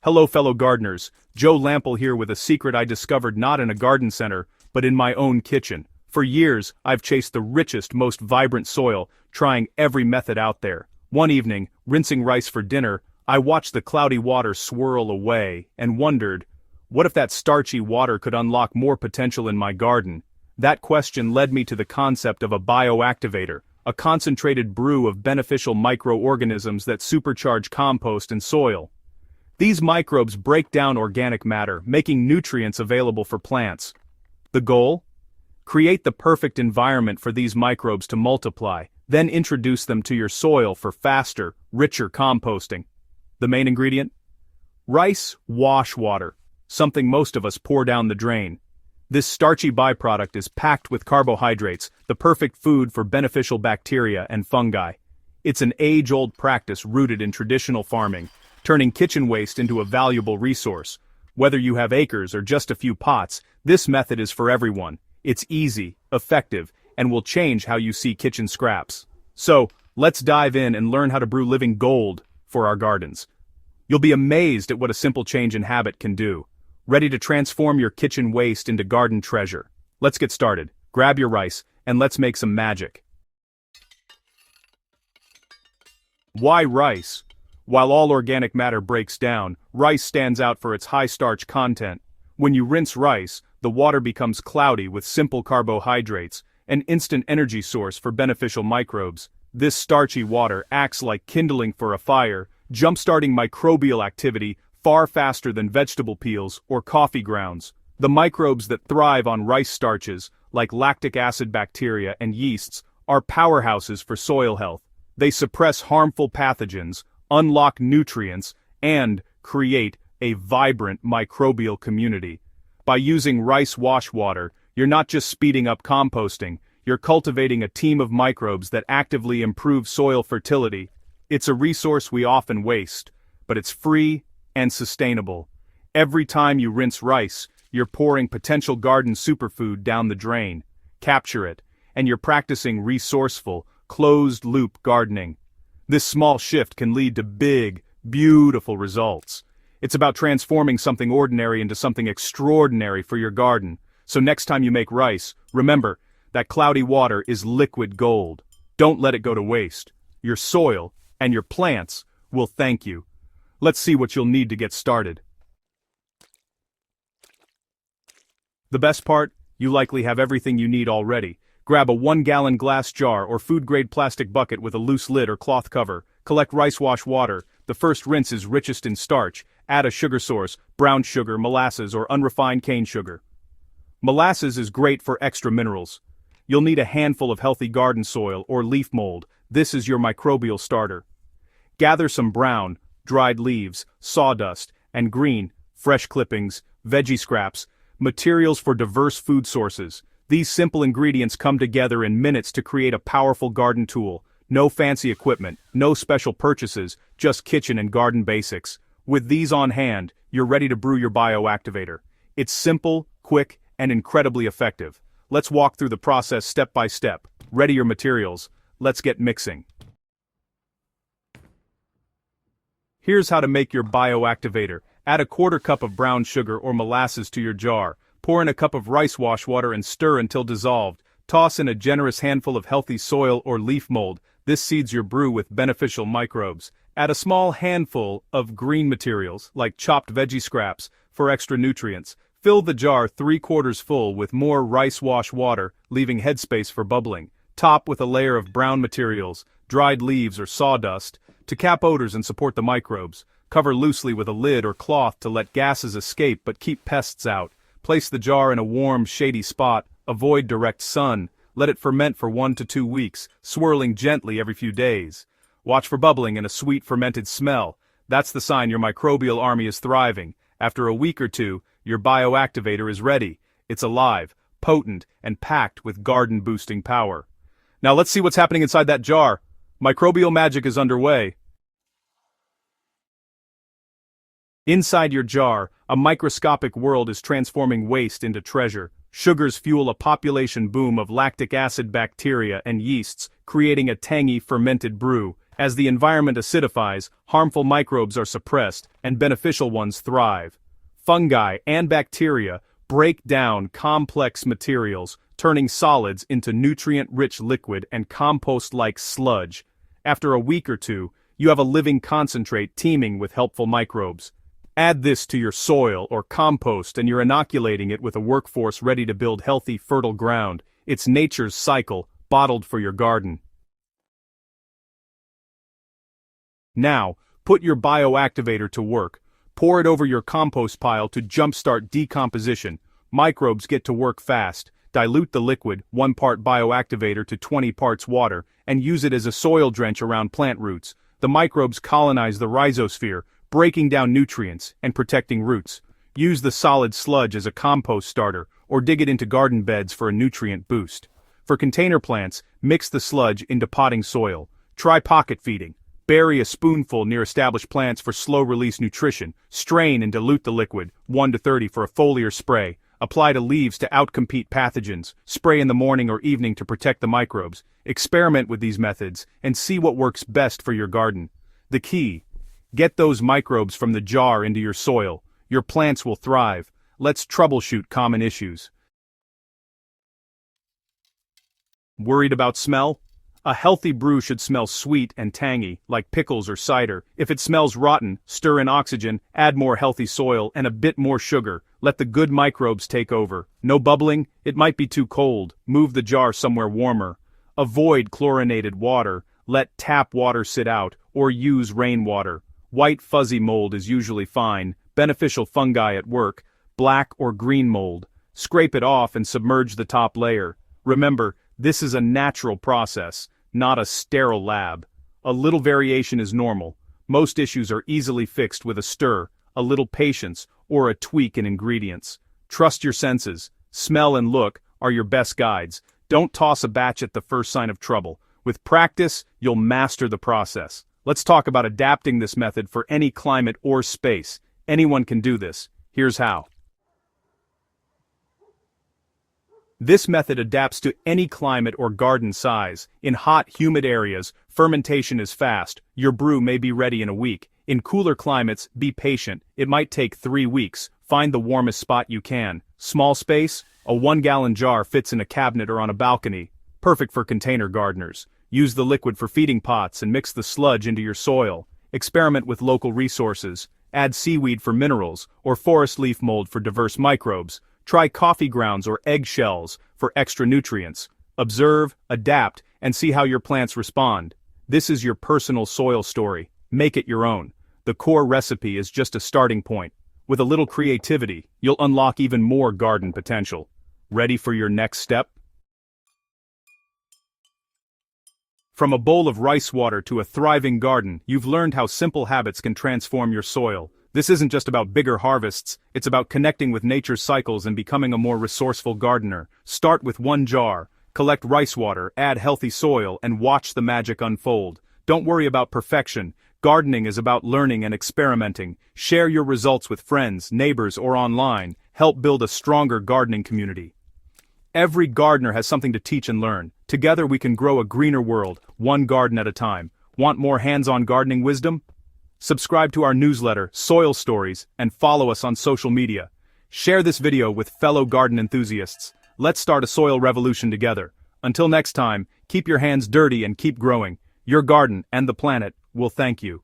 Hello fellow gardeners, Joe Lample here with a secret I discovered not in a garden center, but in my own kitchen. For years, I've chased the richest, most vibrant soil, trying every method out there. One evening, rinsing rice for dinner, I watched the cloudy water swirl away, and wondered, what if that starchy water could unlock more potential in my garden? That question led me to the concept of a bioactivator, a concentrated brew of beneficial microorganisms that supercharge compost and soil. These microbes break down organic matter, making nutrients available for plants. The goal? Create the perfect environment for these microbes to multiply, then introduce them to your soil for faster, richer composting. The main ingredient? Rice wash water, something most of us pour down the drain. This starchy byproduct is packed with carbohydrates, the perfect food for beneficial bacteria and fungi. It's an age-old practice rooted in traditional farming, turning kitchen waste into a valuable resource. Whether you have acres or just a few pots, this method is for everyone. It's easy, effective, and will change how you see kitchen scraps. So, let's dive in and learn how to brew living gold for our gardens. You'll be amazed at what a simple change in habit can do. Ready to transform your kitchen waste into garden treasure? Let's get started. Grab your rice, and let's make some magic. Why rice? While all organic matter breaks down, rice stands out for its high starch content. When you rinse rice, the water becomes cloudy with simple carbohydrates, an instant energy source for beneficial microbes. This starchy water acts like kindling for a fire, jump-starting microbial activity far faster than vegetable peels or coffee grounds. The microbes that thrive on rice starches, like lactic acid bacteria and yeasts, are powerhouses for soil health. They suppress harmful pathogens, unlock nutrients, and create a vibrant microbial community. By using rice wash water, you're not just speeding up composting, you're cultivating a team of microbes that actively improve soil fertility. It's a resource we often waste, but it's free and sustainable. Every time you rinse rice, you're pouring potential garden superfood down the drain. Capture it, and you're practicing resourceful, closed-loop gardening. This small shift can lead to big, beautiful results. It's about transforming something ordinary into something extraordinary for your garden. So next time you make rice, remember that cloudy water is liquid gold. Don't let it go to waste. Your soil and your plants will thank you. Let's see what you'll need to get started. The best part? You likely have everything you need already. Grab a 1-gallon glass jar or food-grade plastic bucket with a loose lid or cloth cover. Collect rice wash water. The first rinse is richest in starch. Add a sugar source, brown sugar, molasses, or unrefined cane sugar. Molasses is great for extra minerals. You'll need a handful of healthy garden soil or leaf mold. This is your microbial starter. Gather some brown, dried leaves, sawdust, and green, fresh clippings, veggie scraps, materials for diverse food sources. These simple ingredients come together in minutes to create a powerful garden tool. No fancy equipment, no special purchases, just kitchen and garden basics. With these on hand, you're ready to brew your bioactivator. It's simple, quick, and incredibly effective. Let's walk through the process step by step. Ready your materials. Let's get mixing. Here's how to make your bioactivator. Add a 1/4 cup of brown sugar or molasses to your jar. Pour in a cup of rice wash water and stir until dissolved. Toss in a generous handful of healthy soil or leaf mold. This seeds your brew with beneficial microbes. Add a small handful of green materials, like chopped veggie scraps, for extra nutrients. Fill the jar 3/4 full with more rice wash water, leaving headspace for bubbling. Top with a layer of brown materials, dried leaves or sawdust, to cap odors and support the microbes. Cover loosely with a lid or cloth to let gases escape but keep pests out. Place the jar in a warm, shady spot. Avoid direct sun. Let it ferment for 1 to 2 weeks, swirling gently every few days. Watch for bubbling and a sweet fermented smell. That's the sign your microbial army is thriving. After a week or two, your bioactivator is ready. It's alive, potent, and packed with garden-boosting power. Now let's see what's happening inside that jar. Microbial magic is underway. Inside your jar, a microscopic world is transforming waste into treasure. Sugars fuel a population boom of lactic acid bacteria and yeasts, creating a tangy fermented brew. As the environment acidifies, harmful microbes are suppressed and beneficial ones thrive. Fungi and bacteria break down complex materials, turning solids into nutrient-rich liquid and compost-like sludge. After a week or two, you have a living concentrate teeming with helpful microbes. Add this to your soil or compost and you're inoculating it with a workforce ready to build healthy, fertile ground. It's nature's cycle, bottled for your garden. Now, put your bioactivator to work. Pour it over your compost pile to jumpstart decomposition. Microbes get to work fast. Dilute the liquid, 1 part bioactivator to 20 parts water, and use it as a soil drench around plant roots. The microbes colonize the rhizosphere, breaking down nutrients and protecting roots. Use the solid sludge as a compost starter, or dig it into garden beds for a nutrient boost. For container plants, mix the sludge into potting soil. Try pocket feeding. Bury a spoonful near established plants for slow-release nutrition. Strain and dilute the liquid, 1 to 30 for a foliar spray. Apply to leaves to outcompete pathogens. Spray in the morning or evening to protect the microbes. Experiment with these methods and see what works best for your garden. The key: get those microbes from the jar into your soil. Your plants will thrive. Let's troubleshoot common issues. Worried about smell? A healthy brew should smell sweet and tangy, like pickles or cider. If it smells rotten, stir in oxygen, add more healthy soil and a bit more sugar. Let the good microbes take over. No bubbling? It might be too cold. Move the jar somewhere warmer. Avoid chlorinated water. Let tap water sit out, or use rainwater. White fuzzy mold is usually fine. Beneficial fungi at work. Black or green mold. Scrape it off and submerge the top layer. Remember, this is a natural process, not a sterile lab. A little variation is normal. Most issues are easily fixed with a stir, a little patience, or a tweak in ingredients. Trust your senses. Smell and look are your best guides. Don't toss a batch at the first sign of trouble. With practice, you'll master the process. Let's talk about adapting this method for any climate or space. Anyone can do this. Here's how. This method adapts to any climate or garden size. In hot, humid areas, fermentation is fast. Your brew may be ready in a week. In cooler climates, be patient. It might take 3 weeks. Find the warmest spot you can. Small space? A 1-gallon jar fits in a cabinet or on a balcony. Perfect for container gardeners. Use the liquid for feeding pots and mix the sludge into your soil. Experiment with local resources. Add seaweed for minerals, or forest leaf mold for diverse microbes. Try coffee grounds or egg shells for extra nutrients. Observe, adapt, and see how your plants respond. This is your personal soil story. Make it your own. The core recipe is just a starting point. With a little creativity, you'll unlock even more garden potential. Ready for your next step? From a bowl of rice water to a thriving garden, you've learned how simple habits can transform your soil. This isn't just about bigger harvests, it's about connecting with nature's cycles and becoming a more resourceful gardener. Start with 1 jar, collect rice water, add healthy soil, and watch the magic unfold. Don't worry about perfection. Gardening is about learning and experimenting. Share your results with friends, neighbors, or online. Help build a stronger gardening community. Every gardener has something to teach and learn. Together we can grow a greener world, one garden at a time. Want more hands-on gardening wisdom? Subscribe to our newsletter, Soil Stories, and follow us on social media. Share this video with fellow garden enthusiasts. Let's start a soil revolution together. Until next time, keep your hands dirty and keep growing. Your garden and the planet will thank you.